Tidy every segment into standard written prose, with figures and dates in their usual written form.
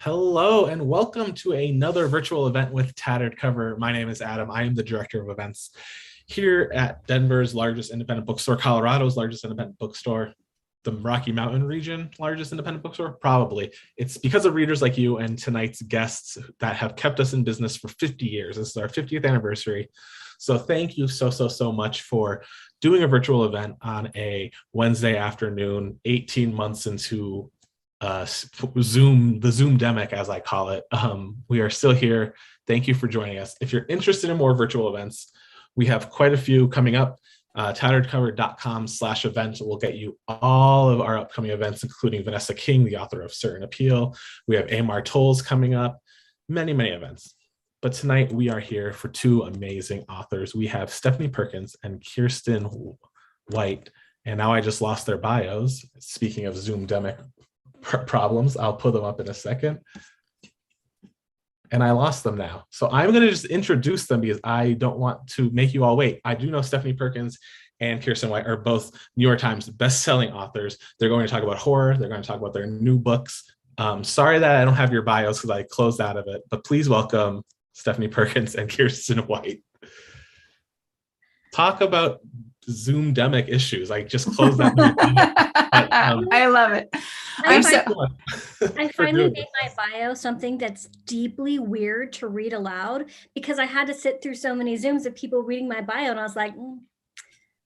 Hello and welcome to another virtual event with Tattered Cover. My name is Adam. I am the director of events here at Denver's largest independent bookstore, Colorado's largest independent bookstore, the Rocky Mountain region largest independent bookstore, probably. It's because of readers like you and tonight's guests that have kept us in business for 50 years. This is our 50th anniversary. So thank you so much for doing a virtual event on a Wednesday afternoon, 18 months into the Zoom-demic, as I call it. We are still here. Thank you for joining us. If you're interested in more virtual events, we have quite a few coming up. tatteredcover.com/event will get you all of our upcoming events, including Vanessa King, the author of Certain Appeal. We have Amar Tolles coming up, many events. But tonight we are here for two amazing authors. We have Stephanie Perkins and Kiersten White, and now I just lost their bios. Speaking of Zoom-demic problems, I'll put them up in a second. And I lost them now. So I'm going to just introduce them because I don't want to make you all wait. I do know Stephanie Perkins and Kiersten White are both New York Times best-selling authors. They're going to talk about horror. They're going to talk about their new books. Sorry that I don't have your bios because I closed out of it, but please welcome Stephanie Perkins and Kiersten White. Talk about Zoom-demic issues. I just closed that. I love it. I finally made my bio something that's deeply weird to read aloud because I had to sit through so many Zooms of people reading my bio, and I was like, I'm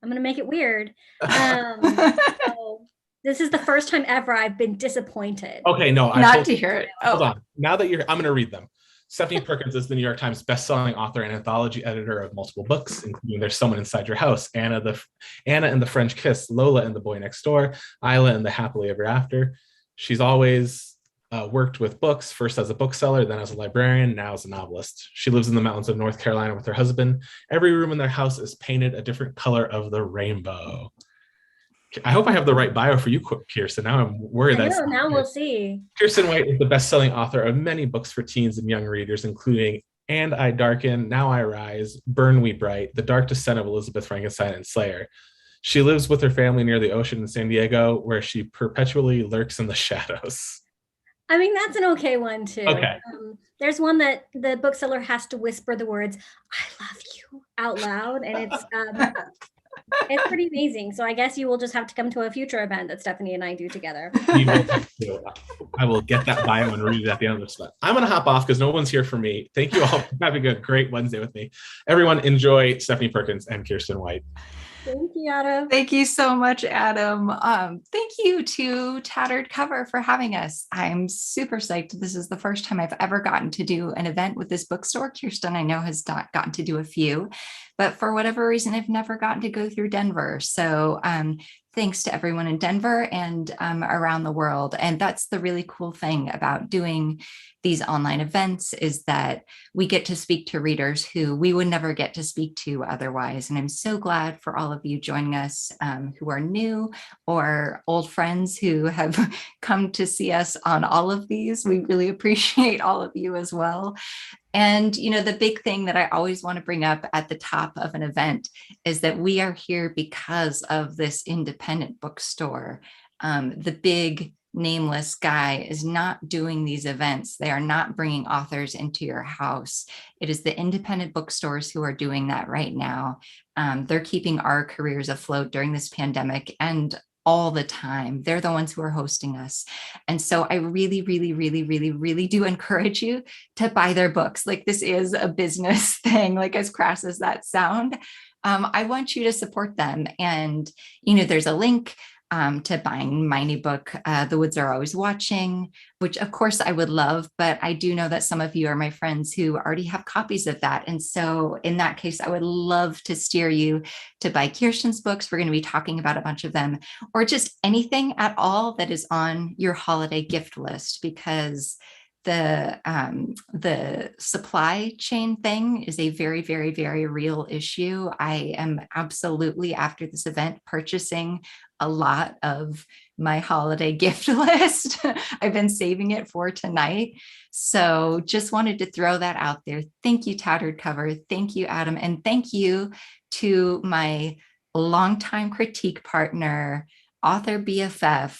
going to make it weird. So this is the first time ever I've been disappointed. Okay, no, not to hear it. Hold on. Now that I'm going to read them. Stephanie Perkins is the New York Times bestselling author and anthology editor of multiple books, including There's Someone Inside Your House, Anna and the French Kiss, Lola and the Boy Next Door, Isla and the Happily Ever After. She's always worked with books, first as a bookseller, then as a librarian, now as a novelist. She lives in the mountains of North Carolina with her husband. Every room in their house is painted a different color of the rainbow. I hope I have the right bio for you, Kiersten. Now I'm worried that now we'll see. Kiersten White is the best-selling author of many books for teens and young readers, including And I Darken, Now I Rise, Burn We Bright, The Dark Descent of Elizabeth Frankenstein, and Slayer. She lives with her family near the ocean in San Diego, where she perpetually lurks in the shadows. I mean, that's an okay one, too. Okay. There's one that the bookseller has to whisper the words, "I love you," out loud, and it's pretty amazing. So I guess you will just have to come to a future event that Stephanie and I do together. I will get that bio and read it at the end of this. I'm going to hop off because no one's here for me. Thank you all for having a great Wednesday with me. Everyone enjoy Stephanie Perkins and Kiersten White. Thank you, Adam. Thank you so much, Adam. Thank you to Tattered Cover for having us. I'm super psyched. This is the first time I've ever gotten to do an event with this bookstore. Kiersten, I know, has gotten to do a few, but for whatever reason, I've never gotten to go through Denver. So thanks to everyone in Denver and around the world. And that's the really cool thing about doing these online events, is that we get to speak to readers who we would never get to speak to otherwise. And I'm so glad for all of you joining us who are new or old friends who have come to see us on all of these. We really appreciate all of you as well. And, you know, the big thing that I always want to bring up at the top of an event is that we are here because of this independent bookstore. The big nameless guy is not doing these events. They are not bringing authors into your house. It is the independent bookstores who are doing that right now. They're keeping our careers afloat during this pandemic and all the time. They're the ones who are hosting us. And so I really do encourage you to buy their books. Like, this is a business thing, like as crass as that sound. I want you to support them. And, you know, there's a link to buying my new book, The Woods Are Always Watching, which of course I would love, but I do know that some of you are my friends who already have copies of that. And so in that case, I would love to steer you to buy Kiersten's books. We're going to be talking about a bunch of them, or just anything at all that is on your holiday gift list, because the supply chain thing is a very real issue. I am absolutely, after this event, purchasing a lot of my holiday gift list. I've been saving it for tonight. So just wanted to throw that out there. Thank you, Tattered Cover. Thank you, Adam. And thank you to my longtime critique partner, author BFF,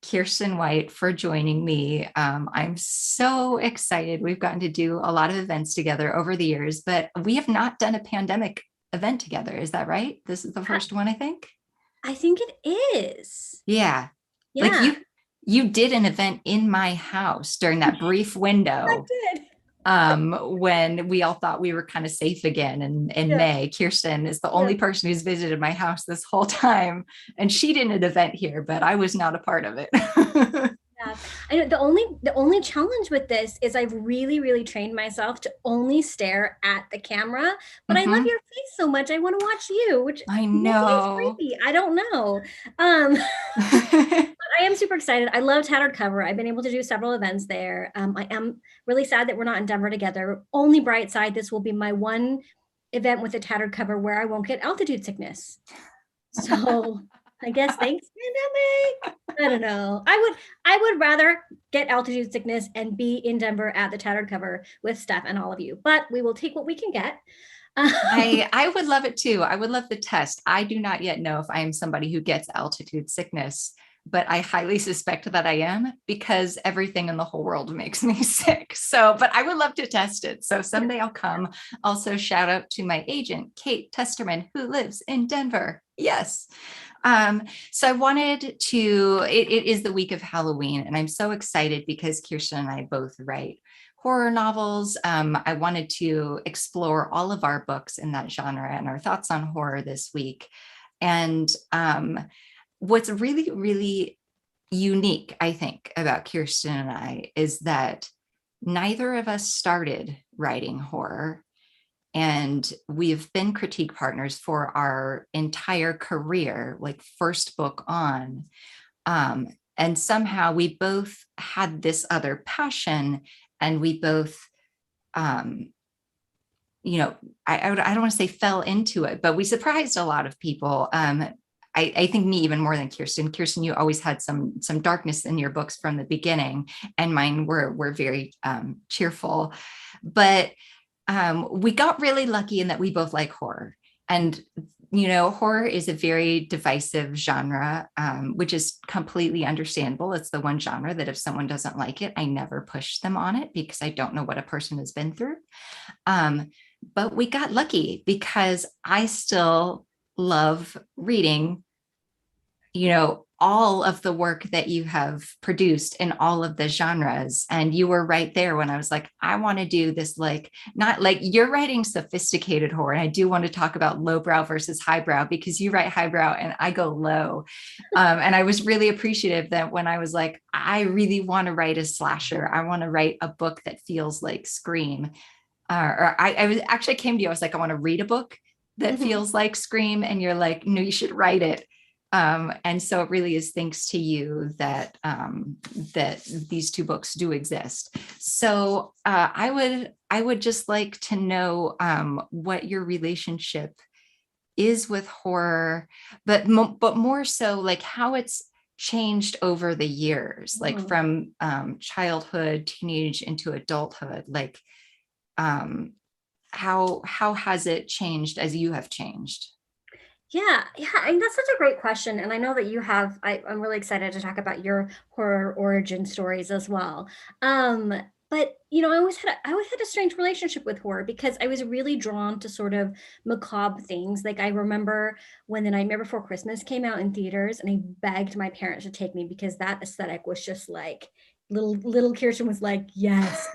Kiersten White for joining me. I'm so excited. We've gotten to do a lot of events together over the years, but we have not done a pandemic event together. Is that right? This is the first one, I think. I think it is. Yeah. Like Yeah. you did an event in my house during that brief window. I did. When we all thought we were kind of safe again in May. Kiersten is the only person who's visited my house this whole time. And she did an event here, but I was not a part of it. Yeah. I know the only challenge with this is I've really trained myself to only stare at the camera, but I love your face so much. I want to watch you, which I know. is creepy. I don't know. I am super excited. I love Tattered Cover. I've been able to do several events there. I am really sad that we're not in Denver together. Only bright side, this will be my one event with a Tattered Cover where I won't get altitude sickness. So I guess thanks, pandemic. I don't know. I would rather get altitude sickness and be in Denver at the Tattered Cover with Steph and all of you, but we will take what we can get. I would love it too. I would love the test. I do not yet know if I am somebody who gets altitude sickness, but I highly suspect that I am because everything in the whole world makes me sick. So, but I would love to test it. So someday I'll come. Also, shout out to my agent, Kate Testerman, who lives in Denver. Yes. So I wanted to, it is the week of Halloween, and I'm so excited because Kiersten and I both write horror novels. I wanted to explore all of our books in that genre and our thoughts on horror this week. And what's really unique, I think, about Kiersten and I is that neither of us started writing horror. And we've been critique partners for our entire career, like first book on. And somehow we both had this other passion, and we both, I don't want to say fell into it, but we surprised a lot of people. I think me even more than Kiersten. Kiersten, you always had some darkness in your books from the beginning, and mine were very cheerful. But we got really lucky in that we both like horror. And, horror is a very divisive genre, which is completely understandable. It's the one genre that if someone doesn't like it, I never push them on it because I don't know what a person has been through. But we got lucky because I still love reading, all of the work that you have produced in all of the genres. And you were right there when I was like, I want to do this, not like you're writing sophisticated horror. And I do want to talk about lowbrow versus highbrow because you write highbrow and I go low. And I was really appreciative that when I was like, I really want to write a slasher. I want to write a book that feels like Scream. I actually came to you. I was like, I want to read a book that feels like Scream. And you're like, no, you should write it. And so it really is thanks to you that that these two books do exist. So I would just like to know what your relationship is with horror, but more so like how it's changed over the years, like from childhood, teenage into adulthood. Like how has it changed as you have changed? Yeah, I mean, that's such a great question. And I know that you have, I'm really excited to talk about your horror origin stories as well. But I always had a strange relationship with horror because I was really drawn to sort of macabre things. Like I remember when The Nightmare Before Christmas came out in theaters, and I begged my parents to take me because that aesthetic was just like little Kiersten was like, yes.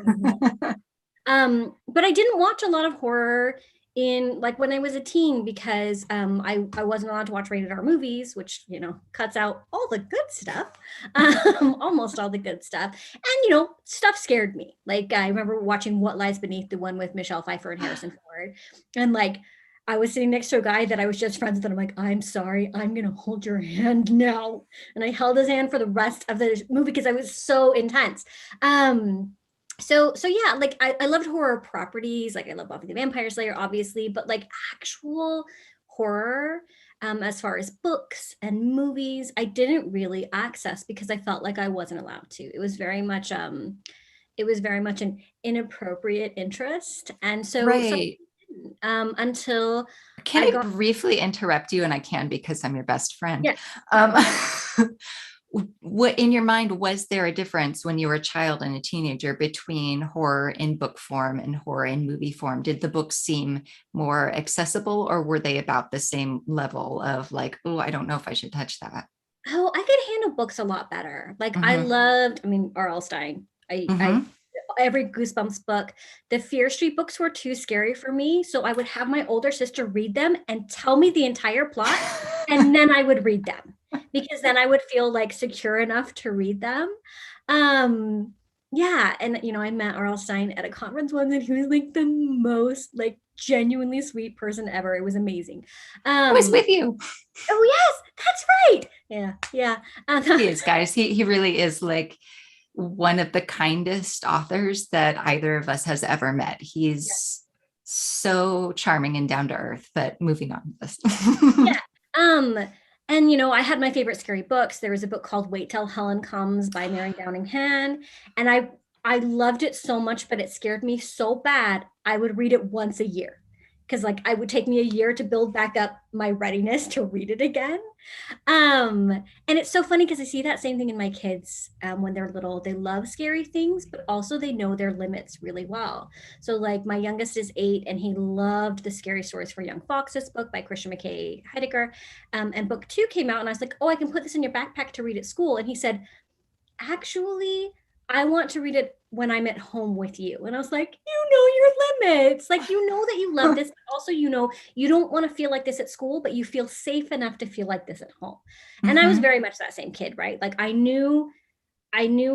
But I didn't watch a lot of horror in like when I was a teen because I wasn't allowed to watch rated R movies, which cuts out all the good stuff, almost all the good stuff, and stuff scared me. Like I remember watching What Lies Beneath, the one with Michelle Pfeiffer and Harrison Ford, and like I was sitting next to a guy that I was just friends with, and I'm like, I'm sorry, I'm gonna hold your hand now, and I held his hand for the rest of the movie because I was so intense. So yeah, like I loved horror properties. Like I love Buffy the Vampire Slayer, obviously, but like actual horror, as far as books and movies, I didn't really access because I felt like I wasn't allowed to. It was very much an inappropriate interest. And so, right. Until can I briefly interrupt you? And I can because I'm your best friend. Yeah. what in your mind, was there a difference when you were a child and a teenager between horror in book form and horror in movie form? Did the books seem more accessible, or were they about the same level of like, oh, I don't know if I should touch that? Oh, I could handle books a lot better. Like I loved, I mean, R.L. Stein. I every Goosebumps book. The Fear Street books were too scary for me, so I would have my older sister read them and tell me the entire plot, and then I would read them because then I would feel like secure enough to read them. Yeah, and you know, I met R.L. Stein at a conference once, and he was like the most like genuinely sweet person ever. It was amazing. I was with you. Oh yes, that's right. Yeah. He is, guys. He really is like one of the kindest authors that either of us has ever met. He's so charming and down to earth. But moving on with this. And you know, I had my favorite scary books. There was a book called Wait Till Helen Comes by Mary Downing-Hann, and I loved it so much, but it scared me so bad I would read it once a year, because like it would take me a year to build back up my readiness to read it again. And it's so funny because I see that same thing in my kids when they're little. They love scary things, but also they know their limits really well. So like my youngest is 8 and he loved the Scary Stories for Young Foxes book by Christian McKay Heidegger. And book 2 came out and I was like, oh, I can put this in your backpack to read at school. And he said, actually, I want to read it when I'm at home with you. And I was like, you know your limits. Like, you know that you love this, but also, you know, you don't want to feel like this at school, but you feel safe enough to feel like this at home. And I was very much that same kid, right? Like I knew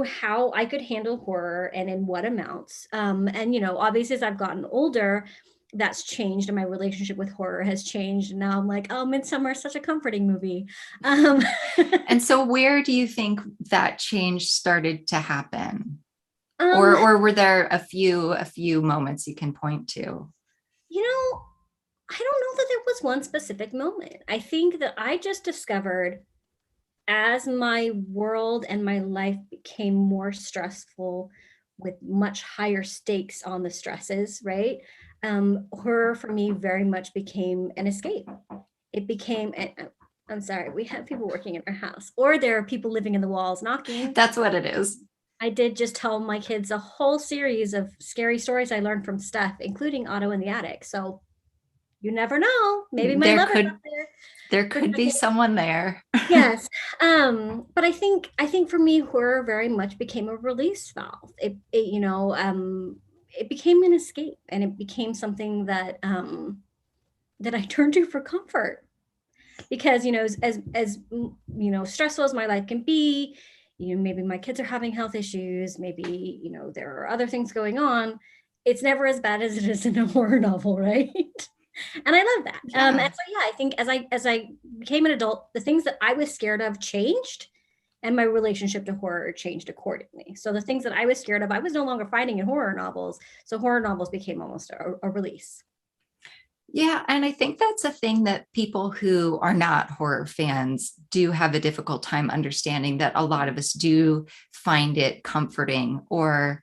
how I could handle horror and in what amounts. And, you know, obviously as I've gotten older, that's changed and my relationship with horror has changed. And now I'm like, oh, Midsummer is such a comforting movie. And so where do you think that change started to happen? Or were there a few moments you can point to? You know, I don't know that there was one specific moment. I think that I just discovered as my world and my life became more stressful with much higher stakes on the stresses, right? Horror for me very much became an escape. It became, I'm sorry, we have people working in our house, or there are people living in the walls knocking. That's what it is. I did just tell my kids a whole series of scary stories I learned from Steph, including Otto in the Attic. So you never know. Maybe my lover's up there. There could be someone there. Yes. But I think for me, horror very much became a release valve. It you know, it became an escape, and it became something that that I turned to for comfort. Because, you know, as you know, stressful as my life can be, you know, maybe my kids are having health issues, maybe, you know, there are other things going on. It's never as bad as it is in a horror novel, right? And I love that. And so yeah, I think as I became an adult, the things that I was scared of changed, and my relationship to horror changed accordingly. So the things that I was scared of, I was no longer finding in horror novels. So horror novels became almost a release. Yeah, and I think that's a thing that people who are not horror fans do have a difficult time understanding, that a lot of us do find it comforting, or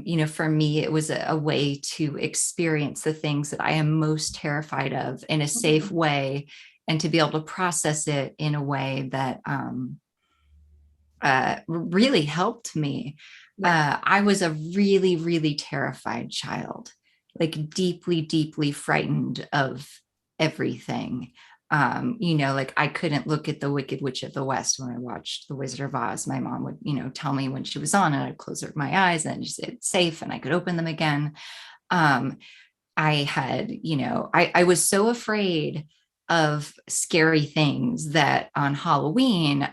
you know, for me, it was a way to experience the things that I am most terrified of in a safe way, and to be able to process it in a way that really helped me. I was a really, really terrified child, like deeply, deeply frightened of everything. You know, like I couldn't look at the Wicked Witch of the West when I watched The Wizard of Oz. My mom would, you know, tell me when she was on, and I'd close my eyes and just it's safe and I could open them again. I had, you know, I was so afraid of scary things that on Halloween,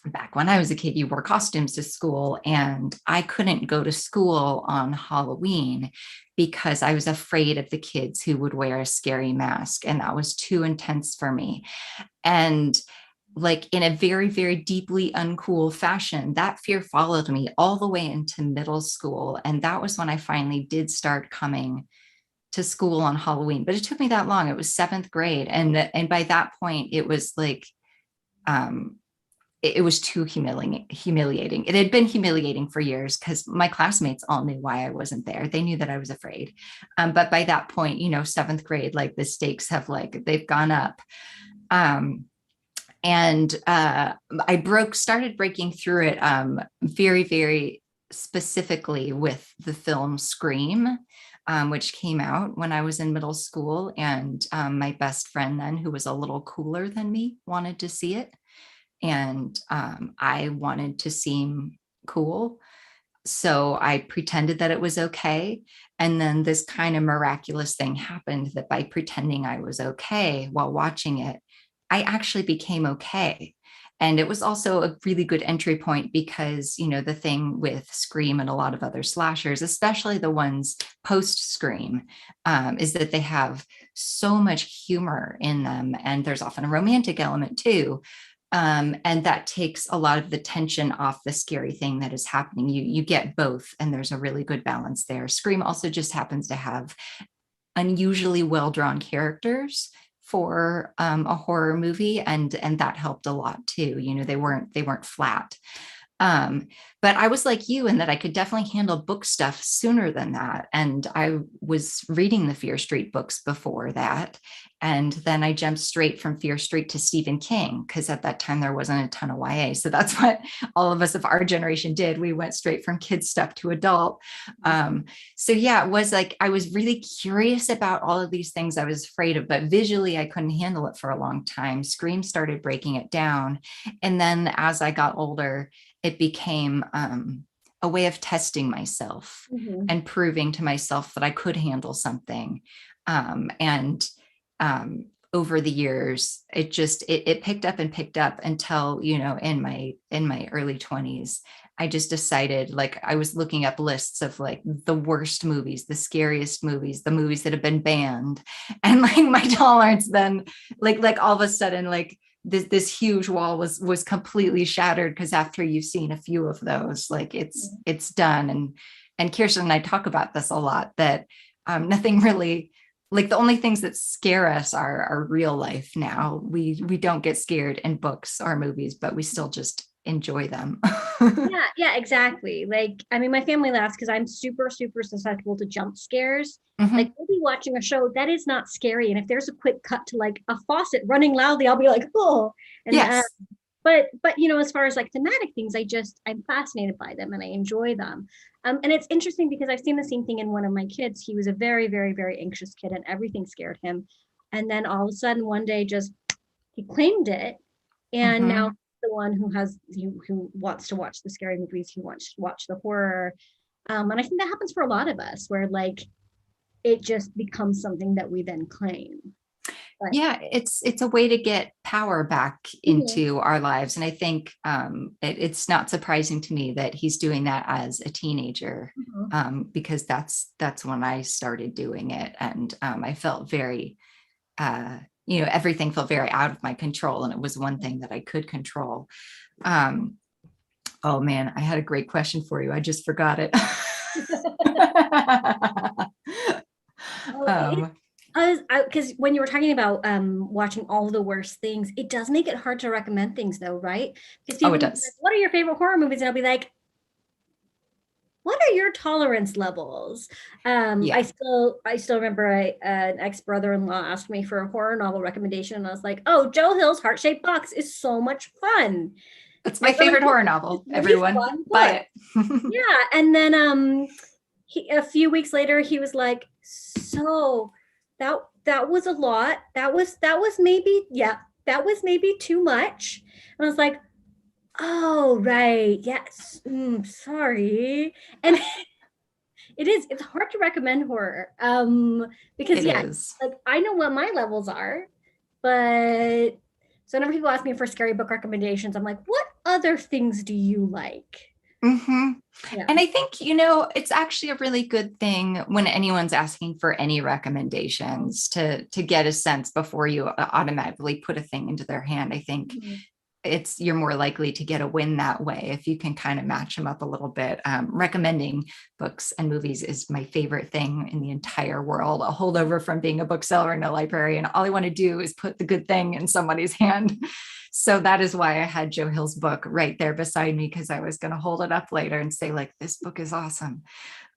back when I was a kid, you wore costumes to school, and I couldn't go to school on Halloween because I was afraid of the kids who would wear a scary mask, and that was too intense for me. And like in a very, very deeply uncool fashion, that fear followed me all the way into middle school. And that was when I finally did start coming to school on Halloween. But it took me that long. It was 7th grade. And by that point, it was like, it was too humiliating. It had been humiliating for years because my classmates all knew why I wasn't there. They knew that I was afraid. But by that point, you know, 7th grade, like the stakes have they've gone up. And started breaking through it very, very specifically with the film Scream, which came out when I was in middle school. And my best friend then, who was a little cooler than me, wanted to see it. And I wanted to seem cool. So I pretended that it was okay. And then this kind of miraculous thing happened, that by pretending I was okay while watching it, I actually became okay. And it was also a really good entry point because, the thing with Scream and a lot of other slashers, especially the ones post Scream, is that they have so much humor in them. And there's often a romantic element too. And that takes a lot of the tension off the scary thing that is happening. You get both, and there's a really good balance there. Scream also just happens to have unusually well-drawn characters for a horror movie, and that helped a lot too. They weren't flat. But I was like you in that I could definitely handle book stuff sooner than that. And I was reading the Fear Street books before that. And then I jumped straight from Fear Street to Stephen King, because at that time there wasn't a ton of YA. So that's what all of us of our generation did. We went straight from kids stuff to adult. So yeah, it was like, I was really curious about all of these things I was afraid of, but visually I couldn't handle it for a long time. Scream started breaking it down. And then as I got older, it became a way of testing myself and proving to myself that I could handle something. Over the years, it picked up and picked up until, in my early 20s, I just decided, like, I was looking up lists of like the worst movies, the scariest movies, the movies that have been banned. And like my tolerance then, like all of a sudden, like this huge wall was completely shattered, because after you've seen a few of those, like it's done. And Kiersten and I talk about this a lot, that nothing really, like the only things that scare us are real life now. We don't get scared in books or movies, but we still just enjoy them. Yeah, exactly. Like, I mean, my family laughs because I'm super, super susceptible to jump scares. Like, we'll be watching a show that is not scary, and if there's a quick cut to like a faucet running loudly, I'll be like, oh. And yes. But as far as like thematic things, I'm fascinated by them and I enjoy them. And it's interesting because I've seen the same thing in one of my kids. He was a very, very, very anxious kid, and everything scared him. And then all of a sudden one day, just he claimed it, and now the one who wants to watch the scary movies, who wants to watch the horror. And I think that happens for a lot of us, where like it just becomes something that we then claim. But yeah, it's a way to get power back into our lives. And I think it's not surprising to me that he's doing that as a teenager, because that's when I started doing it. And I felt very, everything felt very out of my control. And it was one thing that I could control. Oh man, I had a great question for you. I just forgot it. Because when you were talking about watching all the worst things, it does make it hard to recommend things though, right? Because it does. Like, what are your favorite horror movies? And I'll be like, what are your tolerance levels? I still remember an ex-brother-in-law asked me for a horror novel recommendation, and I was like, oh, Joe Hill's Heart-Shaped Box is so much fun. That's my favorite horror novel. Everyone buy it. Yeah. And then a few weeks later, he was like, so that was a lot. That was maybe too much. And I was like, oh, right. Yes. Sorry. And it's hard to recommend horror. Because like I know what my levels are, but so whenever people ask me for scary book recommendations, I'm like, what other things do you like? Yeah. And I think, it's actually a really good thing when anyone's asking for any recommendations to get a sense before you automatically put a thing into their hand. I think you're more likely to get a win that way if you can kind of match them up a little bit. Recommending books and movies is my favorite thing in the entire world. A holdover from being a bookseller and a librarian. All I want to do is put the good thing in somebody's hand. So that is why I had Joe Hill's book right there beside me, because I was going to hold it up later and say, like, this book is awesome.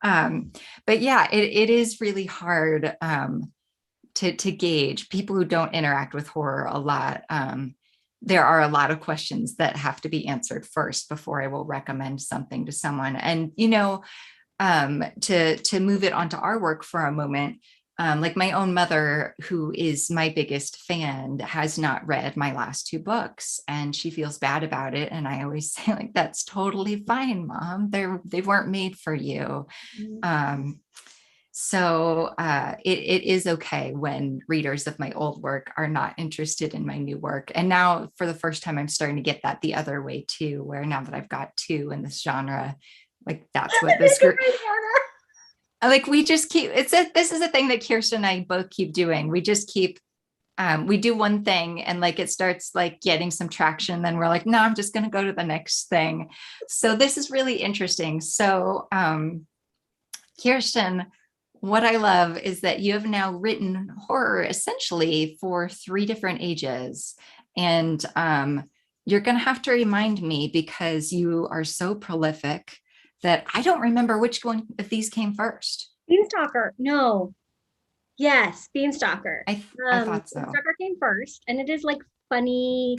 But yeah, it is really hard to gauge people who don't interact with horror a lot. there are a lot of questions that have to be answered first before I will recommend something to someone. And, to move it onto our work for a moment, like my own mother, who is my biggest fan, has not read my last 2 books, and she feels bad about it. And I always say, like, that's totally fine, Mom. They weren't made for you. So it is okay when readers of my old work are not interested in my new work. And now, for the first time, I'm starting to get that the other way too, where now that I've got 2 in this genre, like that's what this group. Like we just keep, this is a thing that Kiersten and I both keep doing. We just keep, we do one thing and like it starts like getting some traction. Then we're like, no, I'm just going to go to the next thing. So this is really interesting. So Kiersten, what I love is that you have now written horror essentially for 3 different ages. And you're going to have to remind me, because you are so prolific, that I don't remember which one of these came first. Beanstalker. No. Yes, Beanstalker. I thought so. Beanstalker came first, and it is like funny.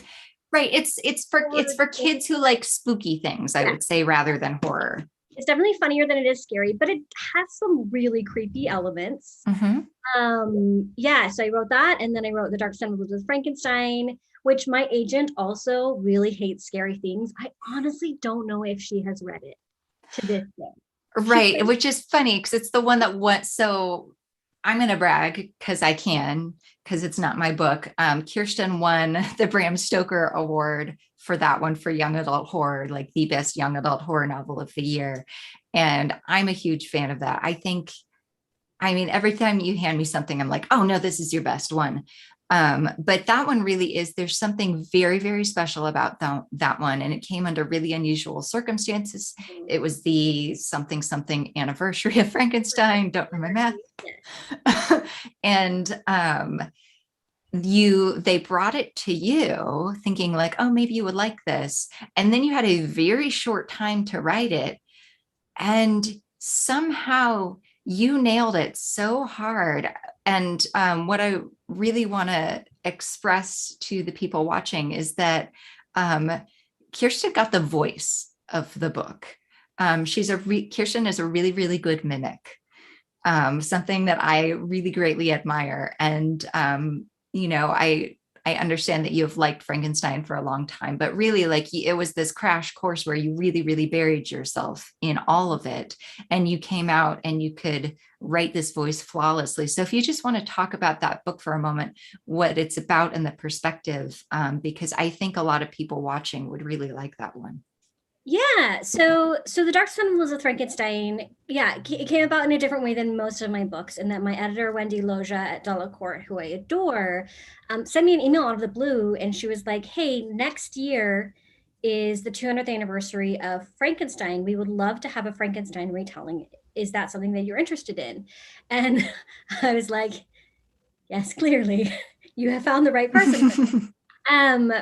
Right. It's for kids who like spooky things, I would say, rather than horror. It's definitely funnier than it is scary, but it has some really creepy elements. Yeah, so I wrote that, and then I wrote The Dark Son of Frankenstein, which my agent also really hates scary things. I honestly don't know if she has read it to this day. Right, which is funny because it's the one that went. So I'm going to brag because I can, because it's not my book. Kiersten won the Bram Stoker Award for that one, for young adult horror, like the best young adult horror novel of the year. And I'm a huge fan of that. I mean, every time you hand me something, I'm like, oh no, this is your best one. But that one really is, there's something very, very special about that one. And it came under really unusual circumstances. It was the something anniversary of Frankenstein. Don't remember math. And they brought it to you thinking like, oh, maybe you would like this. And then you had a very short time to write it. And somehow you nailed it so hard. And what I really want to express to the people watching is that Kiersten got the voice of the book. Kiersten is a really, really good mimic, something that I really greatly admire. And, I understand that you have liked Frankenstein for a long time, but really like it was this crash course where you really, really buried yourself in all of it. And you came out and you could write this voice flawlessly. So if you just want to talk about that book for a moment, what it's about and the perspective, because I think a lot of people watching would really like that one. Yeah, so The Dark Son of Frankenstein, it came about in a different way than most of my books, in that my editor, Wendy Loja at Delacorte, who I adore, sent me an email out of the blue, and she was like, hey, next year is the 200th anniversary of Frankenstein. We would love to have a Frankenstein retelling. Is that something that you're interested in? And I was like, yes, clearly, you have found the right person.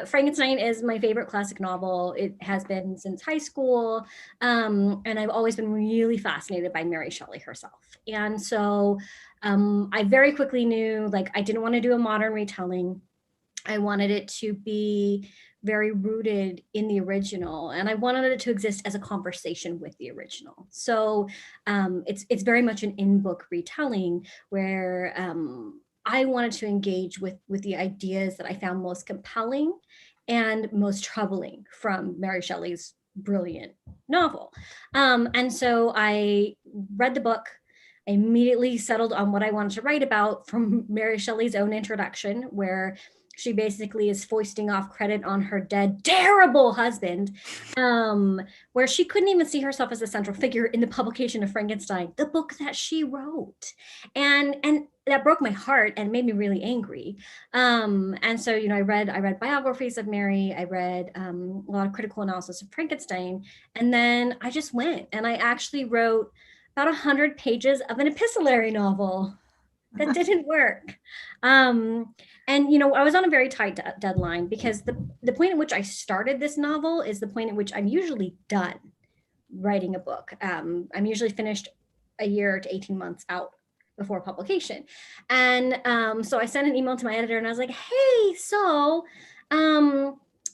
Frankenstein is my favorite classic novel. It has been since high school. And I've always been really fascinated by Mary Shelley herself. And so I very quickly knew, like, I didn't want to do a modern retelling. I wanted it to be very rooted in the original, and I wanted it to exist as a conversation with the original. So it's very much an in-book retelling where I wanted to engage with the ideas that I found most compelling and most troubling from Mary Shelley's brilliant novel. And so I read the book. I immediately settled on what I wanted to write about from Mary Shelley's own introduction, where she basically is foisting off credit on her dead, terrible husband, where she couldn't even see herself as a central figure in the publication of Frankenstein, the book that she wrote. And that broke my heart and made me really angry. And so, I read biographies of Mary. I read a lot of critical analysis of Frankenstein. And then I just went and I actually wrote about 100 pages of an epistolary novel that didn't work. And I was on a very tight deadline, because the point at which I started this novel is the point at which I'm usually done writing a book. I'm usually finished a year to 18 months out before publication. And so I sent an email to my editor and I was like, hey, so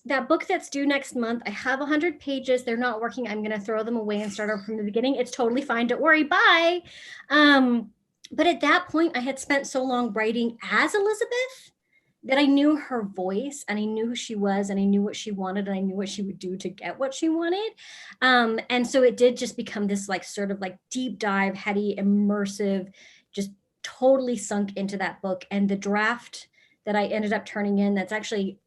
that book that's due next month, I have 100 pages. They're not working. I'm going to throw them away and start over from the beginning. It's totally fine. Don't worry. Bye. But at that point, I had spent so long writing as Elizabeth that I knew her voice and I knew who she was and I knew what she wanted and I knew what she would do to get what she wanted. And so it did just become this like sort of like deep dive, heady, immersive, just totally sunk into that book. And the draft that I ended up turning in, that's actually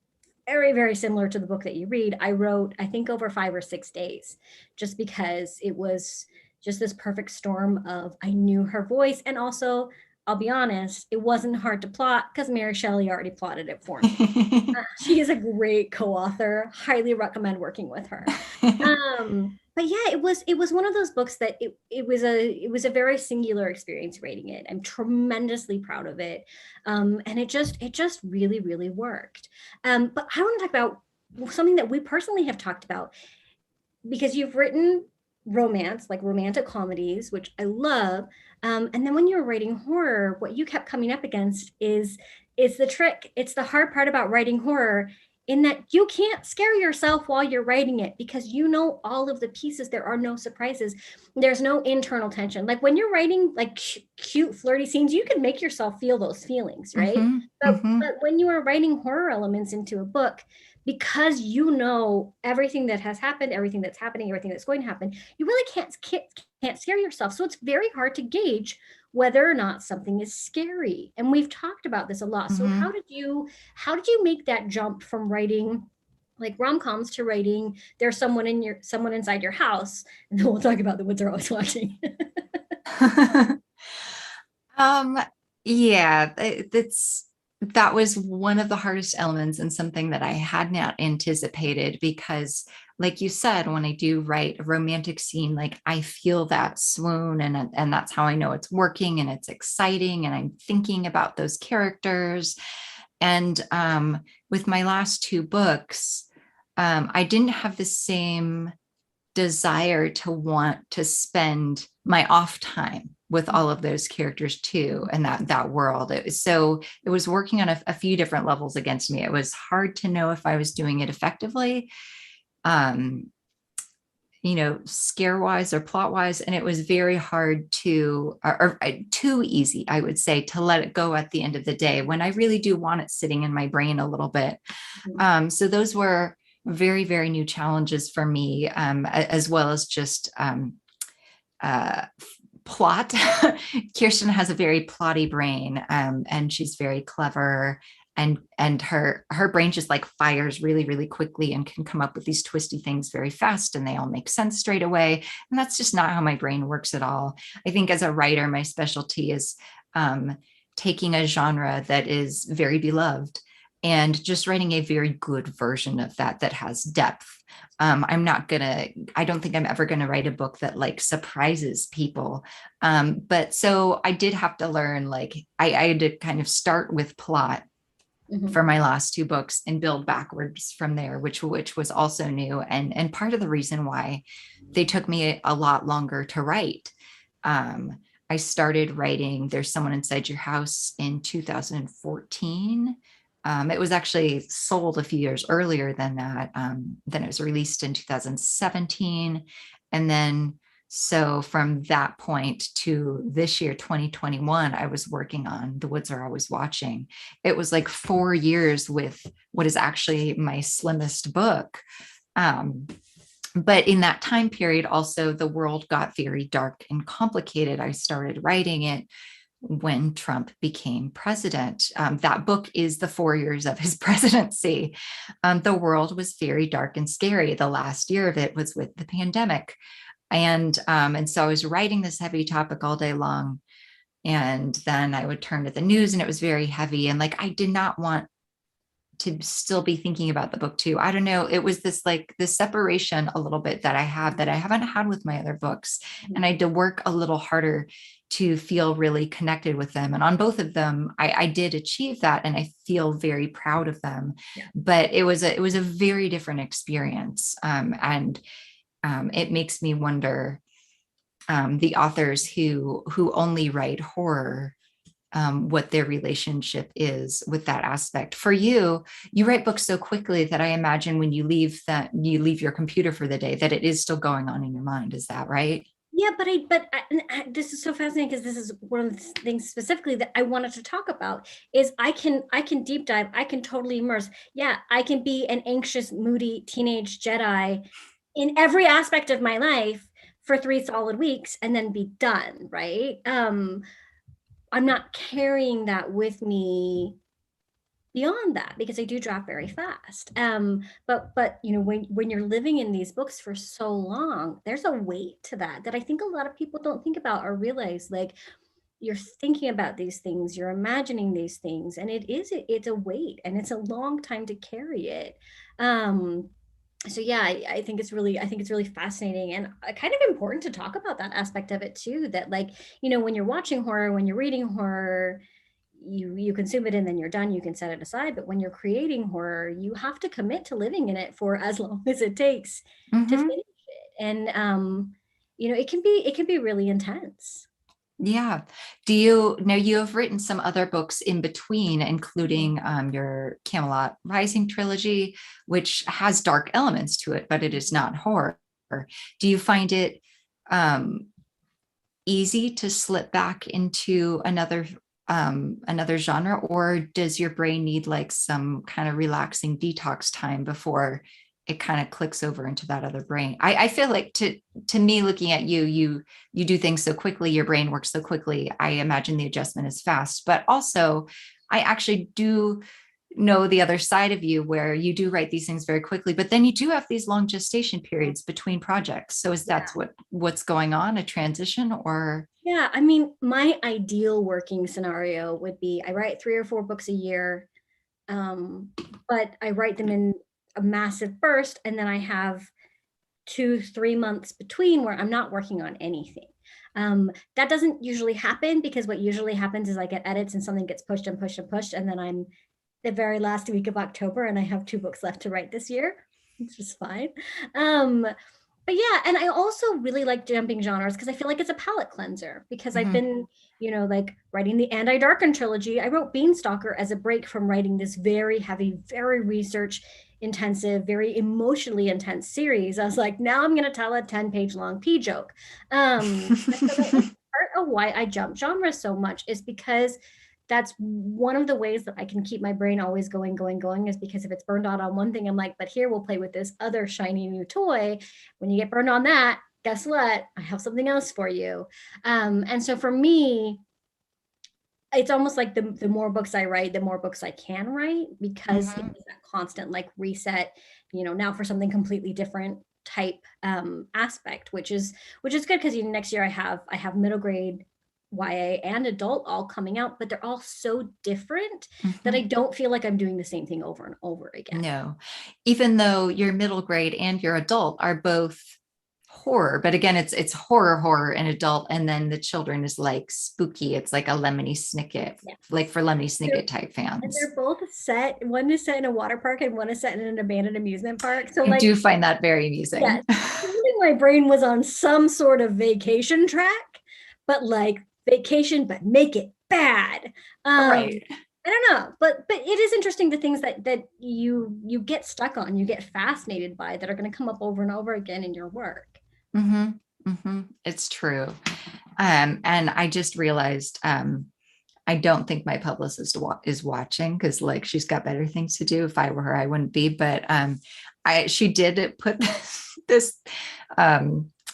very, very similar to the book that you read, I wrote, I think, over 5 or 6 days, just because it was just this perfect storm of, I knew her voice. And also, I'll be honest, it wasn't hard to plot because Mary Shelley already plotted it for me. She is a great co-author. Highly recommend working with her. But yeah, it was one of those books that it was a very singular experience reading it. I'm tremendously proud of it. And it just really, really worked. But I want to talk about something that we personally have talked about, because you've written romance, like romantic comedies, which I love. And then when you were writing horror, what you kept coming up against is the trick. It's the hard part about writing horror, in that you can't scare yourself while you're writing it because you know all of the pieces. There are no surprises. There's no internal tension. Like when you're writing like cute, flirty scenes, you can make yourself feel those feelings, right? But when you are writing horror elements into a book, because you know everything that has happened, everything that's happening, everything that's going to happen, you really can't scare yourself. So it's very hard to gauge whether or not something is scary. And we've talked about this a lot. So how did you make that jump from writing like rom-coms to writing there's someone inside your house? And then we'll talk about the Woods Are Always Watching. Yeah, that was one of the hardest elements and something that I had not anticipated, because like you said, when I do write a romantic scene, like I feel that swoon, and that's how I know it's working and it's exciting and I'm thinking about those characters. And with my last 2 books, I didn't have the same desire to want to spend my off time with all of those characters too, and that world. It was working on a few different levels against me. It was hard to know if I was doing it effectively, scare wise or plot wise. And it was very hard or too easy, I would say, to let it go at the end of the day when I really do want it sitting in my brain a little bit. So those were very, very new challenges for me, as well as just plot. Kiersten has a very plotty brain, and she's very clever, and her brain just like fires really, really quickly and can come up with these twisty things very fast, and they all make sense straight away. And that's just not how my brain works at all. I think as a writer, my specialty is taking a genre that is very beloved and just writing a very good version of that has depth. I don't think I'm ever going to write a book that like surprises people. But so I did have to learn, like, I had to kind of start with plot for my last 2 books and build backwards from there, which was also new. And part of the reason why they took me a lot longer to write. I started writing There's Someone Inside Your House in 2014. It was actually sold a few years earlier than that. Then it was released in 2017. And then, so from that point to this year, 2021, I was working on The Woods Are Always Watching. It was like 4 years with what is actually my slimmest book. But in that time period, also, the world got very dark and complicated. I started writing it when Trump became president. That book is the 4 years of his presidency. The world was very dark and scary. The last year of it was with the pandemic. And so I was writing this heavy topic all day long. And then I would turn to the news and it was very heavy. And like, I did not want to still be thinking about the book too. I don't know. It was this separation a little bit that I haven't had with my other books. And I had to work a little harder to feel really connected with them. And on both of them, I did achieve that. And I feel very proud of them. Yeah. But it was a very different experience. And it makes me wonder, the authors who only write horror, what their relationship is with that aspect. For you, you write books so quickly that I imagine when you leave your computer for the day, that it is still going on in your mind. Is that right? Yeah, this is so fascinating because this is one of the things specifically that I wanted to talk about is I can deep dive, I can totally immerse. Yeah, I can be an anxious, moody teenage Jedi in every aspect of my life for 3 solid weeks and then be done, right? I'm not carrying that with me beyond that because I do draft very fast. But you know, when you're living in these books for so long, there's a weight to that I think a lot of people don't think about or realize. Like, you're thinking about these things, you're imagining these things, and it's a weight, and it's a long time to carry it. So yeah, I think it's really fascinating and kind of important to talk about that aspect of it too. That, like, you know, when you're watching horror, when you're reading horror, you consume it and then you're done, you can set it aside. But when you're creating horror, you have to commit to living in it for as long as it takes to finish it. And you know, it can be really intense. Yeah. Do you know, you have written some other books in between, including your Camelot Rising trilogy, which has dark elements to it, but it is not horror. Do you find it easy to slip back into another genre, or does your brain need like some kind of relaxing detox time before it kind of clicks over into that other brain? I feel like to me, looking at you do things so quickly, your brain works so quickly. I imagine the adjustment is fast, but also I actually do know the other side of you where you do write these things very quickly, but then you do have these long gestation periods between projects. So is that what's going on, a transition? Or yeah, I mean, my ideal working scenario would be I write 3 or 4 books a year, but I write them in a massive burst, and then I have 2-3 months between where I'm not working on anything. That doesn't usually happen because what usually happens is I get edits and something gets pushed and pushed and pushed, and then I'm the very last week of October and I have 2 books left to write this year, which is fine. But yeah, and I also really like jumping genres because I feel like it's a palate cleanser, because I've been, you know, like writing the And I Darken trilogy. I wrote Beanstalker as a break from writing this very heavy, very research intensive, very emotionally intense series. I was like, now I'm going to tell a 10-page long pee joke. Part of why I jump genres so much is because that's one of the ways that I can keep my brain always going, is because if it's burned out on one thing, I'm like, but here we'll play with this other shiny new toy. When you get burned on that, guess what? I have something else for you. And so for me, it's almost like the more books I write, the more books I can write, because it is that constant like reset, you know, now for something completely different type aspect, which is good because next year I have middle grade YA and adult all coming out, but they're all so different that I don't feel like I'm doing the same thing over and over again. No, even though your middle grade and your adult are both horror, but again, it's horror and adult, and then the children is like spooky. It's like a Lemony Snicket, like for Lemony Snicket type fans. And they're both set. One is set in a water park and one is set in an abandoned amusement park. So I do find that very amusing. Yes, my brain was on some sort of vacation track, but like vacation, but make it bad. Right. I don't know, but it is interesting, the things that you get stuck on, you get fascinated by, that are going to come up over and over again in your work. It's true. And I just realized I don't think my publicist is watching, because like she's got better things to do. If I were her, I wouldn't be. But she did put this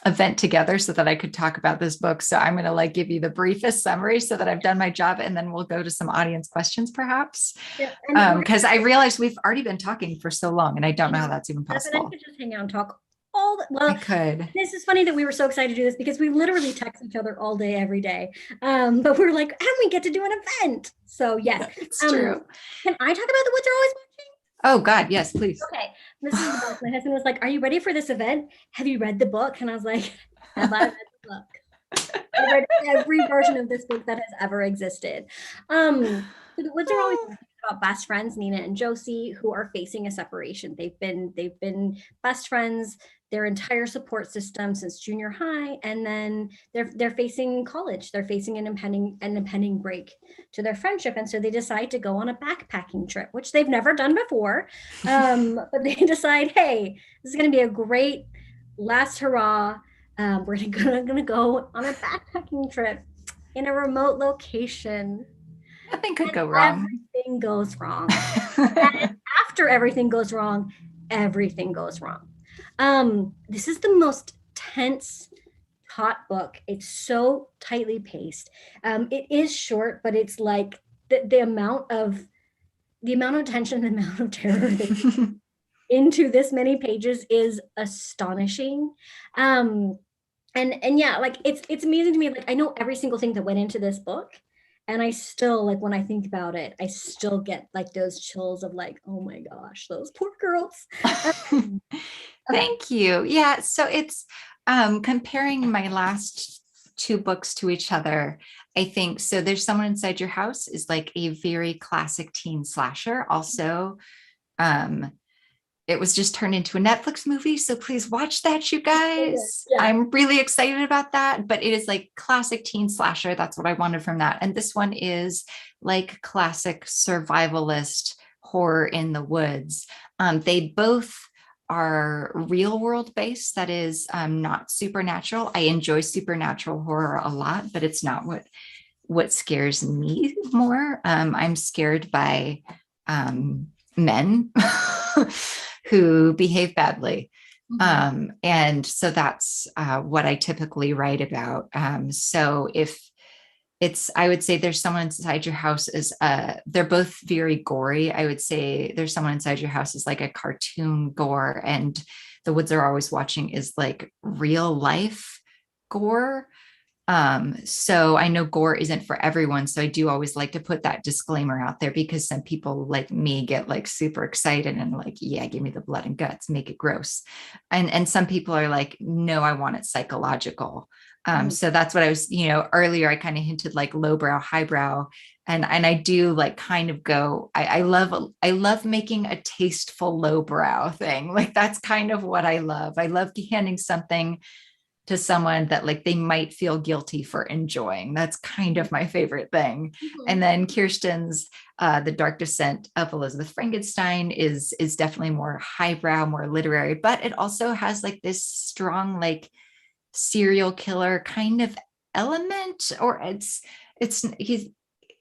event together so that I could talk about this book. So I'm going to like give you the briefest summary so that I've done my job, and then we'll go to some audience questions perhaps. Because I realized we've already been talking for so long, and I don't know how that's even possible. I could just hang out and talk all the, well, I could. This is funny that we were so excited to do this because we literally text each other all day, every day. But we're like, and we get to do an event. So yes, it's true. Can I talk about the Woods Are Always Watching? Oh God, yes, please. Okay. This is the book. My husband was like, are you ready for this event? Have you read the book? And I was like, have I read the book? I read every version of this book that has ever existed. So the Woods Are Always Watching about best friends, Nina and Josie, who are facing a separation. They've been best friends their entire support system since junior high, and then they're facing college. They're facing an impending break to their friendship, and so they decide to go on a backpacking trip, which they've never done before. But they decide, hey, this is going to be a great last hurrah. We're gonna go on a backpacking trip in a remote location. Nothing could go wrong. Everything goes wrong. And after everything goes wrong, everything goes wrong. This is the most tense, taut book. It's so tightly paced. It is short, but it's like the amount of tension, the amount of terror that into this many pages is astonishing. And yeah, like it's amazing to me. Like I know every single thing that went into this book. And I still, like, when I think about it, I still get like those chills of like, oh my gosh, those poor girls. Thank you. Yeah. So it's comparing my last two books to each other. I think so. There's Someone Inside Your House is like a very classic teen slasher. Also, it was just turned into a Netflix movie. So please watch that, you guys. Yeah. I'm really excited about that, but it is like classic teen slasher. That's what I wanted from that. And this one is like classic survivalist horror in the woods. They both are real world based. That is not supernatural. I enjoy supernatural horror a lot, but it's not what scares me more. I'm scared by men who behave badly. And so that's what I typically write about. So if I would say There's Someone Inside Your House is, they're both very gory. I would say There's Someone Inside Your House is like a cartoon gore, and The Woods Are Always Watching is like real life gore. So I know gore isn't for everyone. So I do always like to put that disclaimer out there, because some people like me get like super excited and like, yeah, give me the blood and guts, make it gross. And some people are like, no, I want it psychological. So that's what I was, earlier I kind of hinted like lowbrow, highbrow. And I do like kind of go, I love making a tasteful lowbrow thing. Like that's kind of what I love. I love handing something to someone that like they might feel guilty for enjoying. That's kind of my favorite thing. And then Kiersten's The Dark Descent of Elizabeth Frankenstein is definitely more highbrow, more literary, but it also has like this strong like serial killer kind of element, or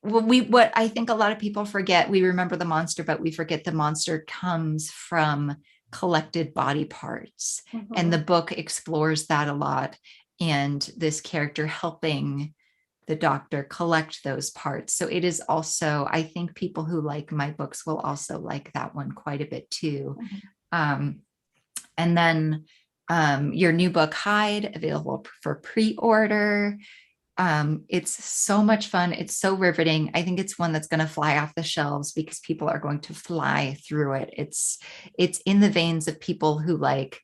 what I think a lot of people forget, we remember the monster, but we forget the monster comes from collected body parts. And the book explores that a lot, and this character helping the doctor collect those parts. So it is also, I think people who like my books will also like that one quite a bit too. And then your new book, Hide, available for pre-order. It's so much fun. It's so riveting. I think it's one that's going to fly off the shelves because people are going to fly through it. It's in the veins of people who like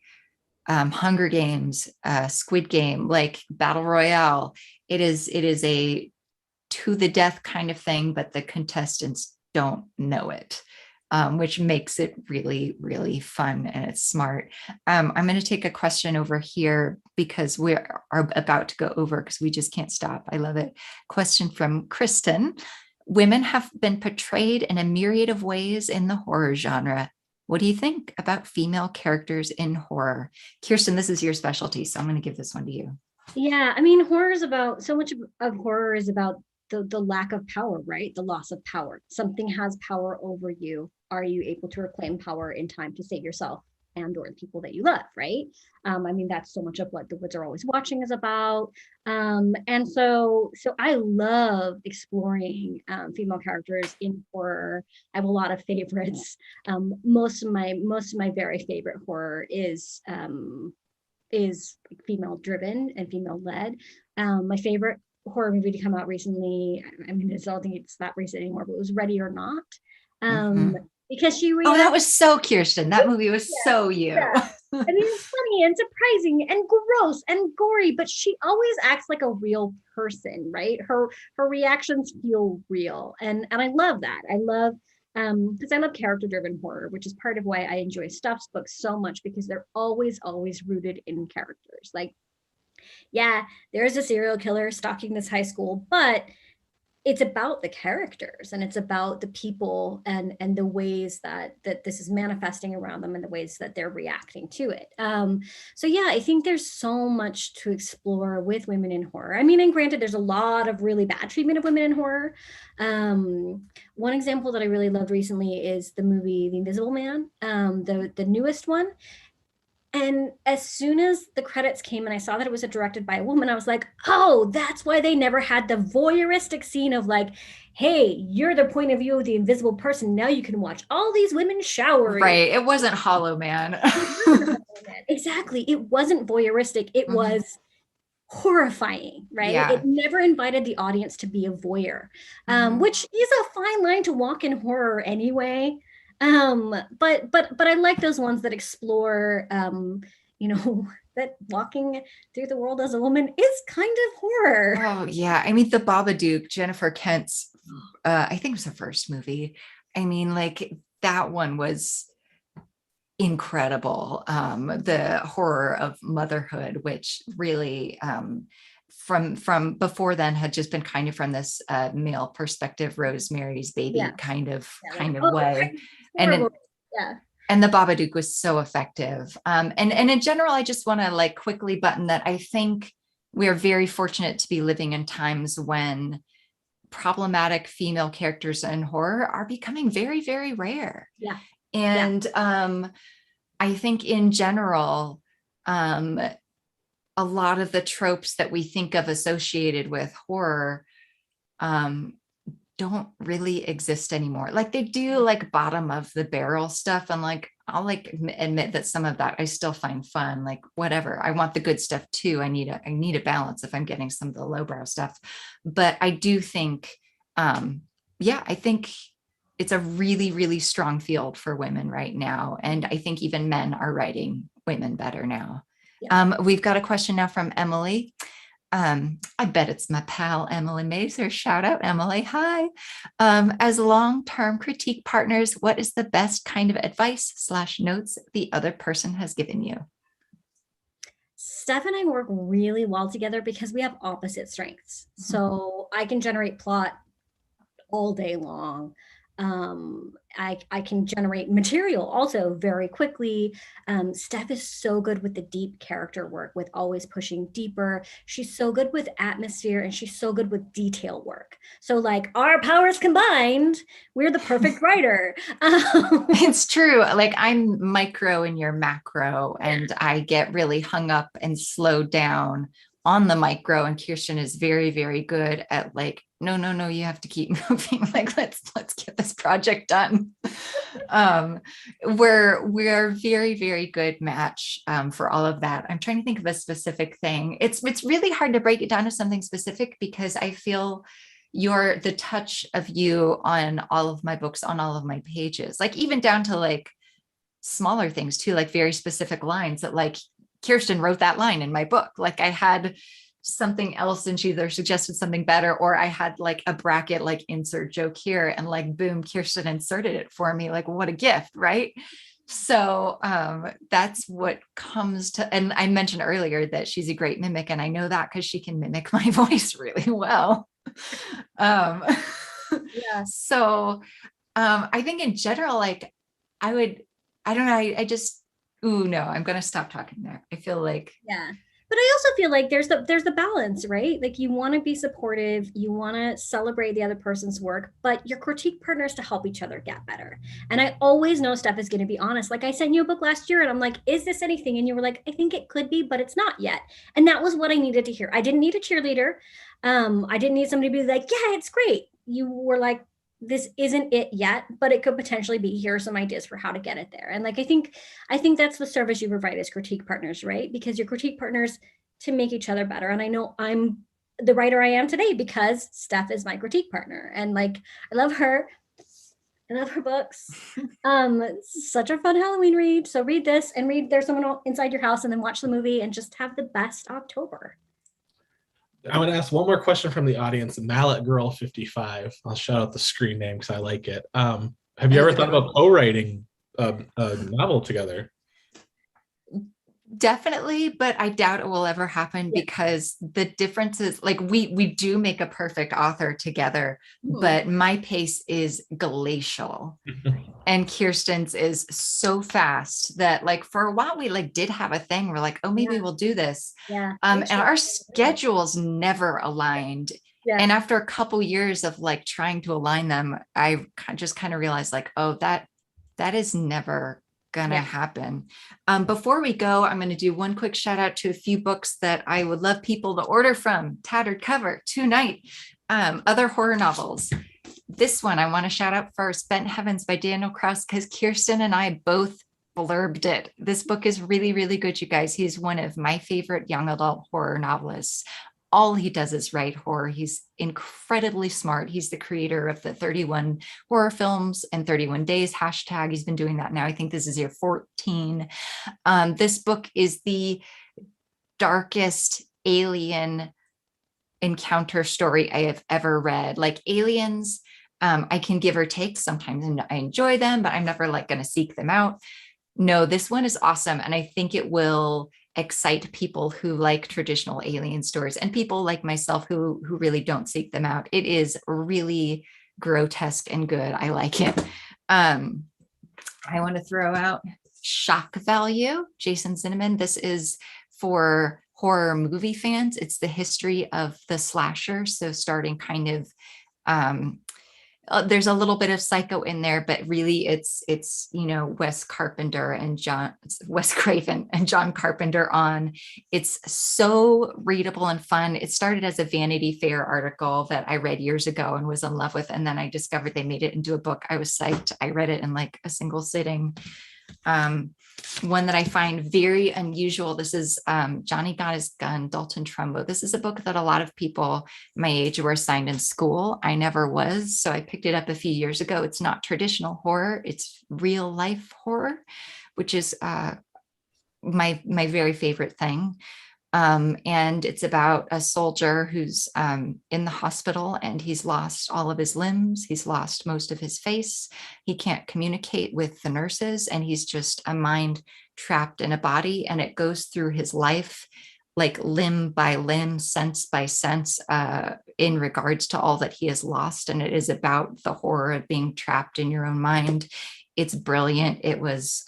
Hunger Games, Squid Game, like Battle Royale. It is a to the death kind of thing, but the contestants don't know it. Which makes it really, really fun, and it's smart. I'm going to take a question over here because we are about to go over because we just can't stop. I love it. Question from Kiersten. Women have been portrayed in a myriad of ways in the horror genre. What do you think about female characters in horror? Kiersten, this is your specialty, so I'm going to give this one to you. Yeah, I mean, horror is about, so much of horror is about the lack of power, right? The loss of power. Something has power over you. Are you able to reclaim power in time to save yourself and or the people that you love, right? I mean, that's so much of what The Woods Are Always Watching is about. And so I love exploring female characters in horror. I have a lot of favorites. Most of my very favorite horror is female driven and female led. My favorite horror movie to come out recently, I mean, I don't think it's that recent anymore, but it was Ready or Not. Because she that was so Kiersten. That movie was so you. Yeah. I mean, it's funny and surprising and gross and gory, but she always acts like a real person, right? Her reactions feel real, and I love that. I love because I love character-driven horror, which is part of why I enjoy Stuff's books so much, because they're always rooted in characters. Like, yeah, there's a serial killer stalking this high school, but it's about the characters, and it's about the people, and the ways that this is manifesting around them, and the ways that they're reacting to it. So yeah, I think there's so much to explore with women in horror. I mean, and granted, there's a lot of really bad treatment of women in horror. One example that I really loved recently is the movie The Invisible Man, the newest one. And as soon as the credits came and I saw that it was directed by a woman, I was like, oh, that's why they never had the voyeuristic scene of like, hey, you're the point of view of the invisible person. Now you can watch all these women showering. Right. It wasn't Hollow Man. Exactly. It wasn't voyeuristic. It was horrifying, right? Yeah. It never invited the audience to be a voyeur, which is a fine line to walk in horror anyway. But I like those ones that explore, that walking through the world as a woman is kind of horror. Oh yeah. I mean, the Babadook, Jennifer Kent's, I think it was the first movie. I mean, like that one was incredible. The horror of motherhood, which really, from before then had just been kind of from this male perspective, Rosemary's Baby kind of way. And the Babadook was so effective. And in general, I just want to like quickly button that I think we are very fortunate to be living in times when problematic female characters in horror are becoming very, very rare. Yeah. And I think in general, a lot of the tropes that we think of associated with horror don't really exist anymore. Like they do like bottom of the barrel stuff. And like, I'll like admit that some of that I still find fun, like whatever. I want the good stuff too. I need a balance if I'm getting some of the lowbrow stuff. But I do think, I think it's a really, really strong field for women right now. And I think even men are writing women better now. Yeah. We've got a question now from Emily. I bet it's my pal, Emily Mazer. Shout out, Emily. Hi. As long-term critique partners, what is the best kind of advice/notes the other person has given you? Steph and I work really well together because we have opposite strengths. So I can generate plot all day long. I can generate material also very quickly. Steph is so good with the deep character work, with always pushing deeper. She's so good with atmosphere, and she's so good with detail work. So like our powers combined, we're the perfect writer. It's true. Like I'm micro and you're macro, and I get really hung up and slowed down on the micro, and Kiersten is very, very good at like, no, you have to keep moving. Like, let's get this project done. We're very, very good match for all of that. I'm trying to think of a specific thing. It's really hard to break it down to something specific, because I feel the touch of you on all of my books, on all of my pages, like even down to like smaller things too, like very specific lines that like Kiersten wrote that line in my book. Like I had something else and she either suggested something better, or I had like a bracket, like insert joke here, and like, boom, Kiersten inserted it for me. Like what a gift, right? So that's what comes to, and I mentioned earlier that she's a great mimic, and I know that because she can mimic my voice really well. So I think in general, like I don't know, I just, no, I'm going to stop talking there. I feel like, but I also feel like there's the balance, right? Like you want to be supportive, you want to celebrate the other person's work, but your critique partners to help each other get better. And I always know Steph is going to be honest. Like I sent you a book last year and I'm like, is this anything? And you were like, I think it could be, but it's not yet. And that was what I needed to hear. I didn't need a cheerleader. I didn't need somebody to be like, yeah, it's great. You were like, this isn't it yet, but it could potentially be. Here are some ideas for how to get it there. And like, I think that's the service you provide as critique partners, right? Because your critique partners to make each other better. And I know I'm the writer I am today because Steph is my critique partner. And like, I love her. I love her books. Such a fun Halloween read. So read this and read There's Someone Inside Your House, and then watch the movie and just have the best October. I would ask one more question from the audience. Mallet Girl 55. I'll shout out the screen name because I like it. Have you ever thought about co-writing a novel together? Definitely, but I doubt it will ever happen because the difference is like we do make a perfect author together, but my pace is glacial. And Kiersten's is so fast that like for a while we like did have a thing. We're like, oh, maybe we'll do this. And our schedules never aligned. And after a couple years of like trying to align them, I just kind of realized like, oh, that is never gonna happen. Before we go, I'm going to do one quick shout out to a few books that I would love people to order from Tattered Cover tonight. Other horror novels. This one I want to shout out first, Bent Heavens by Daniel Kraus, because Kiersten and I both blurbed it. This book is really, really good, you guys. He's one of my favorite young adult horror novelists. All he does is write horror. He's incredibly smart. He's the creator of the 31 horror films and 31 days hashtag. He's been doing that now. I think this is year 14. This book is the darkest alien encounter story I have ever read. Like aliens, I can give or take. Sometimes I enjoy them, but I'm never like going to seek them out. No, this one is awesome. And I think it will excite people who like traditional alien stories and people like myself who really don't seek them out. It is really grotesque and good. I like it. I want to throw out Shock Value, Jason Zimmerman. This is for horror movie fans. It's the history of the slasher. So starting kind of there's a little bit of Psycho in there, but really it's Wes Craven and John Carpenter on. It's so readable and fun. It started as a Vanity Fair article that I read years ago and was in love with, and then I discovered they made it into a book. I was psyched. I read it in like a single sitting. One that I find very unusual. This is Johnny Got His Gun, Dalton Trumbo. This is a book that a lot of people my age were assigned in school. I never was, so I picked it up a few years ago. It's not traditional horror. It's real life horror, which is my very favorite thing. And it's about a soldier who's in the hospital and he's lost all of his limbs. He's lost most of his face. He can't communicate with the nurses and he's just a mind trapped in a body, and it goes through his life like limb by limb, sense by sense, in regards to all that he has lost. And it is about the horror of being trapped in your own mind. It's brilliant. It was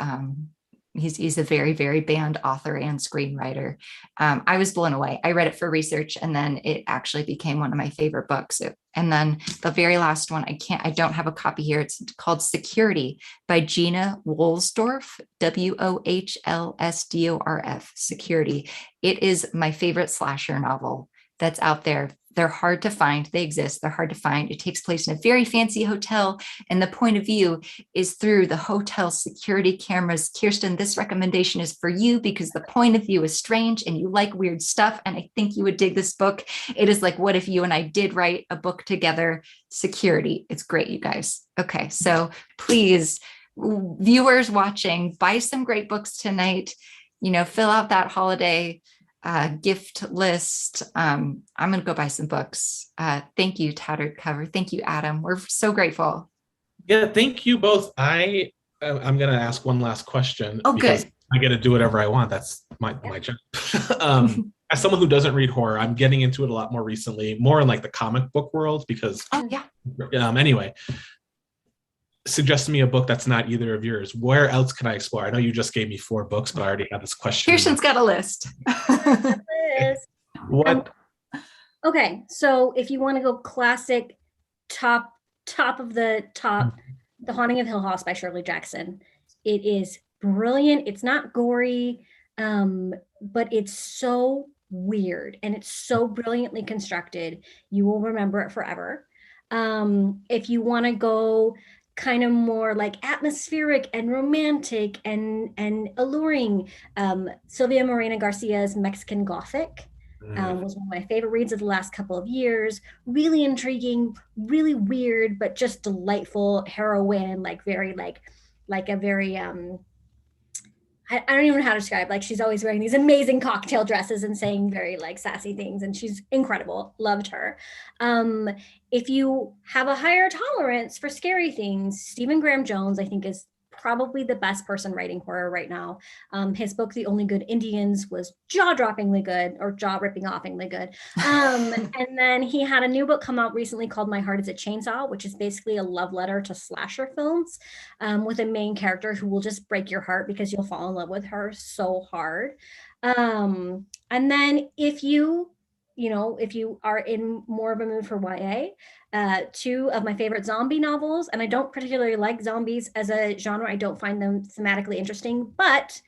he's a very, very banned author and screenwriter. I was blown away. I read it for research and then it actually became one of my favorite books. And then the very last one, I don't have a copy here. It's called Security by Gina Woolsdorff, Wohlsdorf, Security. It is my favorite slasher novel that's out there. They're hard to find. They exist. They're hard to find. It takes place in a very fancy hotel, and the point of view is through the hotel security cameras. Kiersten, this recommendation is for you because the point of view is strange and you like weird stuff, and I think you would dig this book. It is like, what if you and I did write a book together? Security. It's great, you guys. Okay, so please, viewers watching, buy some great books tonight. Fill out that holiday gift list. I'm going to go buy some books. Thank you, Tattered Cover. Thank you, Adam. We're so grateful. Yeah, thank you both. I'm going to ask one last question. Oh, because good. I get to do whatever I want. That's my job. As someone who doesn't read horror, I'm getting into it a lot more recently, more in like the comic book world because anyway, suggest to me a book that's not either of yours. Where else can I explore? I know you just gave me 4 books, but I already have this question. Kiersten's got a list. What? Okay, so if you want to go classic, top of the top, The Haunting of Hill House by Shirley Jackson. It is brilliant. It's not gory, but it's so weird and it's so brilliantly constructed. You will remember it forever. If you want to go kind of more like atmospheric and romantic and alluring, Sylvia Morena Garcia's Mexican Gothic was one of my favorite reads of the last couple of years. Really intriguing, really weird, but just delightful heroine, like very like a very I I don't even know how to describe, like she's always wearing these amazing cocktail dresses and saying very like sassy things, and she's incredible. Loved her. If you have a higher tolerance for scary things, Stephen Graham Jones, I think, is probably the best person writing horror right now. His book, The Only Good Indians, was jaw-droppingly good, or jaw-ripping-offingly good. And then he had a new book come out recently called My Heart is a Chainsaw, which is basically a love letter to slasher films, with a main character who will just break your heart because you'll fall in love with her so hard. And then if you are in more of a mood for YA, two of my favorite zombie novels, and I don't particularly like zombies as a genre. I don't find them thematically interesting, but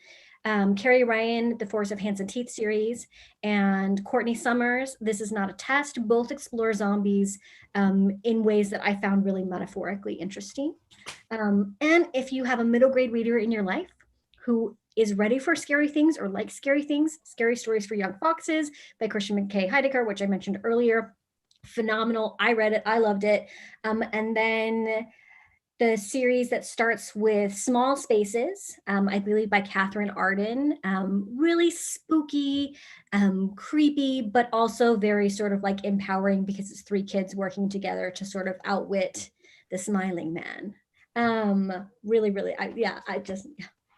Carrie Ryan, The Force of Hands and Teeth series, and Courtney Summers, This Is Not a Test, both explore zombies in ways that I found really metaphorically interesting. And if you have a middle grade reader in your life who is ready for scary things or like scary things, Scary Stories for Young Foxes by Christian McKay Heidecker, which I mentioned earlier, phenomenal. I read it, I loved it. And then the series that starts with Small Spaces, I believe by Catherine Arden, really spooky, creepy, but also very sort of like empowering because it's three kids working together to sort of outwit the smiling man. Really, really,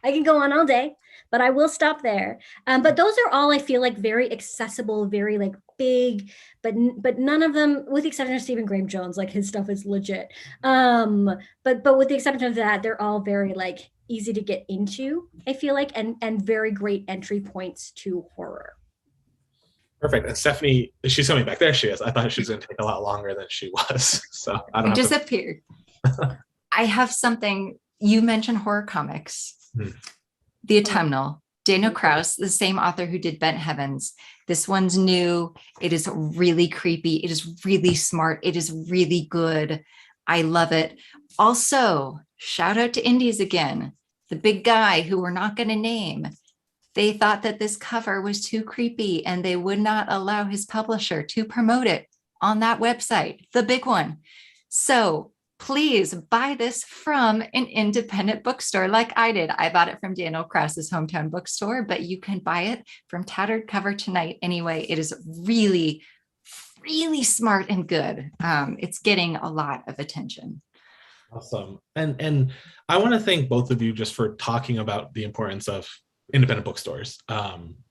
I can go on all day, but I will stop there. But those are all, I feel like, very accessible, very like big, but none of them, with the exception of Stephen Graham Jones, like his stuff is legit. But with the exception of that, they're all very like easy to get into, I feel like, and very great entry points to horror. Perfect. And Stephanie, she's coming back. There she is. I thought she was going to take a lot longer than she was. So I don't disappeared. I have something. You mentioned horror comics. The Autumnal, Daniel Kraus, the same author who did Bent Heavens. This one's new. It is really creepy. It is really smart. It is really good. I love it. Also, shout out to Indies again, the big guy who we're not going to name. They thought that this cover was too creepy and they would not allow his publisher to promote it on that website, the big one. So please buy this from an independent bookstore like I did. I bought it from Daniel Kraus's hometown bookstore, but you can buy it from Tattered Cover Tonight anyway. It is really, really smart and good. It's getting a lot of attention. Awesome. And I want to thank both of you just for talking about the importance of independent bookstores.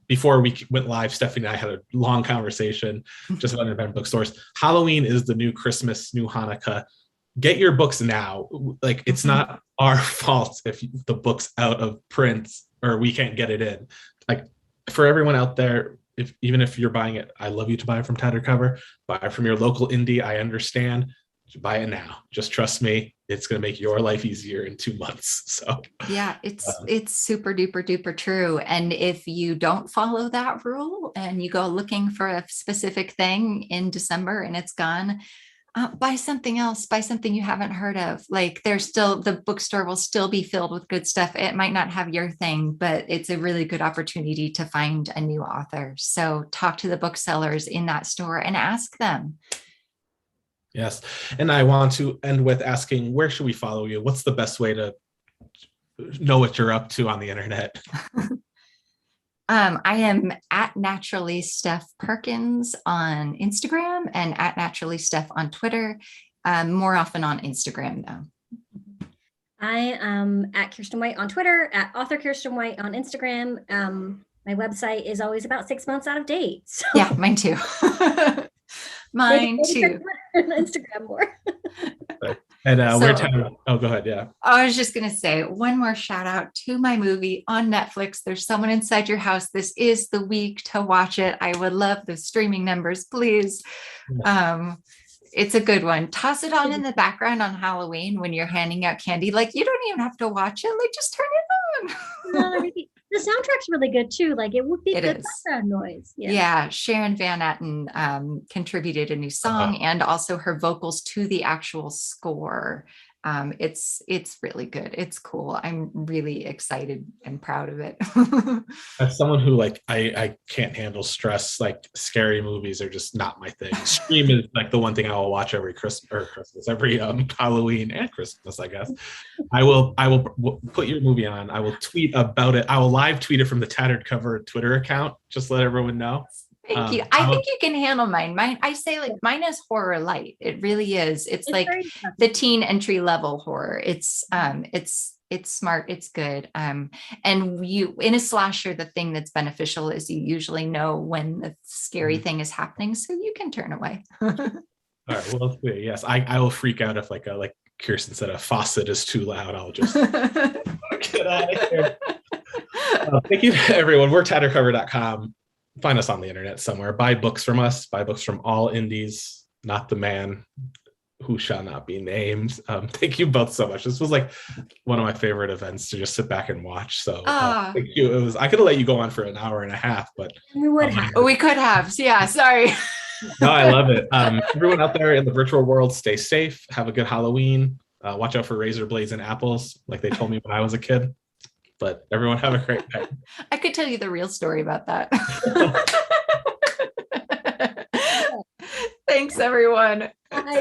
Before we went live, Stephanie and I had a long conversation just about independent bookstores. Halloween is the new Christmas, new Hanukkah. Get your books now. Like, it's not our fault if the book's out of print or we can't get it in. Like, for everyone out there, even if you're buying it, I love you to buy it from Tattered Cover. Buy it from your local indie. I understand. Buy it now. Just trust me. It's going to make your life easier in 2 months. So yeah, it's super duper duper true. And if you don't follow that rule and you go looking for a specific thing in December and it's gone, buy something else, buy something you haven't heard of. Like, the bookstore will still be filled with good stuff. It might not have your thing, but it's a really good opportunity to find a new author. So talk to the booksellers in that store and ask them. Yes. And I want to end with asking, where should we follow you? What's the best way to know what you're up to on the internet? I am at Naturally Steph Perkins on Instagram and at Naturally Steph on Twitter, more often on Instagram though. I am at Kiersten White on Twitter, at author Kiersten White on Instagram. My website is always about 6 months out of date. So. Yeah, mine too. Mine too. Instagram more. And oh, go ahead. Yeah. I was just going to say one more shout out to my movie on Netflix. There's Someone Inside Your House. This is the week to watch it. I would love the streaming numbers, please. It's a good one. Toss it on in the background on Halloween when you're handing out candy. Like, you don't even have to watch it. Like, just turn it on. The soundtrack's really good too. Like, it would be good background noise. Yeah. Sharon Van Etten contributed a new song and also her vocals to the actual score. It's really good. It's cool. I'm really excited and proud of it. As someone who like I can't handle stress, like scary movies are just not my thing. Scream is like the one thing I will watch every Christmas, every Halloween and Christmas, I guess. I will put your movie on. I will tweet about it. I will live tweet it from the Tattered Cover Twitter account. Just let everyone know. Thank you. I think you can handle mine. I say like mine is horror light. It really is. It's like the teen entry level horror. It's smart. It's good. And you in a slasher, the thing that's beneficial is you usually know when the scary thing is happening, so you can turn away. All right. Well, yes, I will freak out if like Kiersten said, a faucet is too loud. I'll just get out of here. Thank you to everyone. We're tattercover.com. Find us on the internet somewhere. Buy books from us. Buy books from all indies, not the man who shall not be named. Thank you both so much. This was like one of my favorite events to just sit back and watch. So thank you. I could have let you go on for an hour and a half, but we could have. Yeah, sorry. No, I love it. Everyone out there in the virtual world, stay safe. Have a good Halloween. Watch out for razor blades and apples, like they told me when I was a kid. But everyone have a great night. I could tell you the real story about that. Thanks, everyone. Bye.